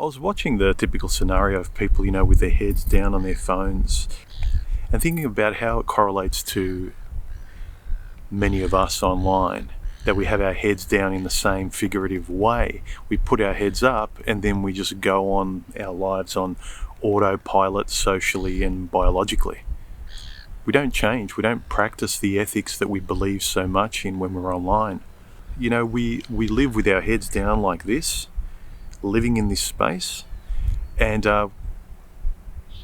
I was watching the typical scenario of people, with their heads down on their phones and thinking about how it correlates to many of us online, that we have our heads down in the same figurative way. We put our heads up and then we just go on our lives on autopilot socially and biologically. We don't change. We don't practice the ethics that we believe so much in when we're online. We live with our heads down like this, living in this space, and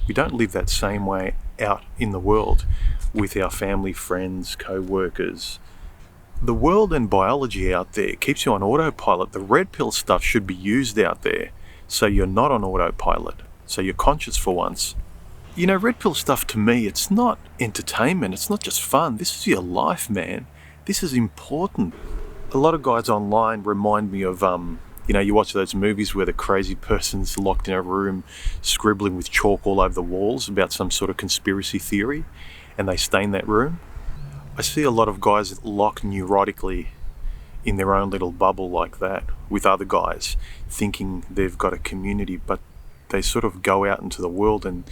we don't live that same way out in the world with our family, friends, co-workers. The world and biology out there keeps you on autopilot. The red pill stuff should be used out there so you're not on autopilot, so you're conscious for once. Red pill stuff, to me, it's not entertainment, it's not just fun. This is your life, man. This is important. A lot of guys online remind me of, you watch those movies where the crazy person's locked in a room scribbling with chalk all over the walls about some sort of conspiracy theory, and they stay in that room. I see a lot of guys locked neurotically in their own little bubble like that with other guys, thinking they've got a community, but they sort of go out into the world, and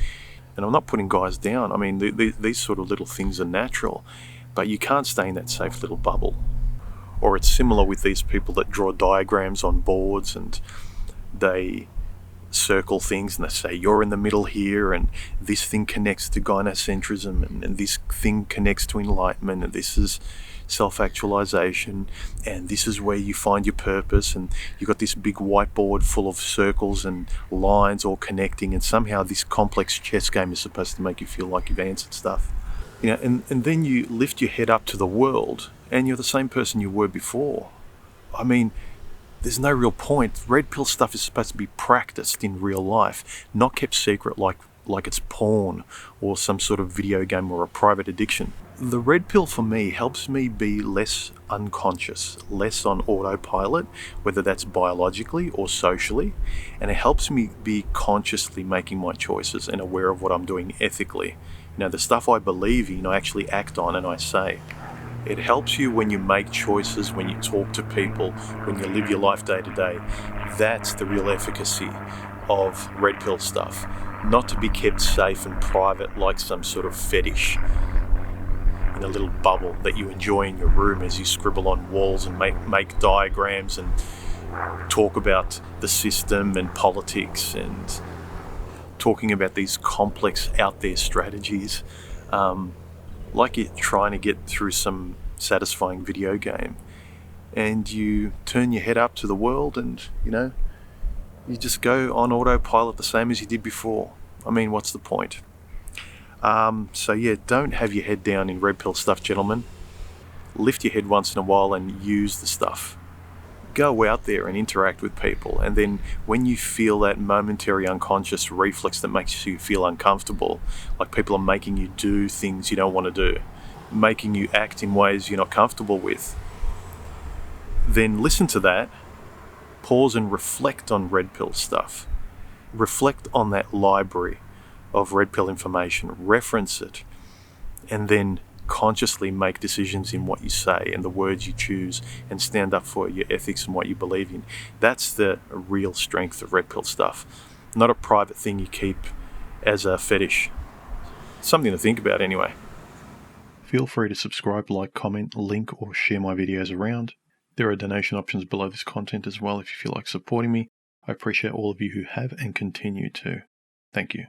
I'm not putting guys down. I mean, these sort of little things are natural, but you can't stay in that safe little bubble. Or it's similar with these people that draw diagrams on boards and they circle things and they say, you're in the middle here, and this thing connects to gynocentrism, and this thing connects to enlightenment, and this is self-actualization, and this is where you find your purpose, and you've got this big whiteboard full of circles and lines all connecting, and somehow this complex chess game is supposed to make you feel like you've answered stuff. And then you lift your head up to the world and you're the same person you were before. I mean, there's no real point. Red pill stuff is supposed to be practiced in real life, not kept secret like it's porn or some sort of video game or a private addiction. The red pill for me helps me be less unconscious, less on autopilot, whether that's biologically or socially, and it helps me be consciously making my choices and aware of what I'm doing ethically. The stuff I believe in, I actually act on and I say. It helps you when you make choices, when you talk to people, when you live your life day to day. That's the real efficacy of red pill stuff. Not to be kept safe and private like some sort of fetish in a little bubble that you enjoy in your room as you scribble on walls and make diagrams and talk about the system and politics and talking about these complex out there strategies, like you're trying to get through some satisfying video game, and you turn your head up to the world and you just go on autopilot the same as you did before. I mean, what's the point? Don't have your head down in red pill stuff, gentlemen. Lift your head once in a while and use the stuff. Go out there and interact with people, and then when you feel that momentary unconscious reflex that makes you feel uncomfortable, like people are making you do things you don't want to do, making you act in ways you're not comfortable with, then listen to that, pause and reflect on red pill stuff. Reflect on that library of red pill information, reference it, and then consciously make decisions in what you say and the words you choose, and stand up for your ethics and what you believe in. That's the real strength of red pill stuff, not a private thing you keep as a fetish. Something to think about anyway. Feel free to subscribe, like, comment, link, or share my videos around. There are donation options below this content as well if you feel like supporting me. I appreciate all of you who have and continue to. Thank you.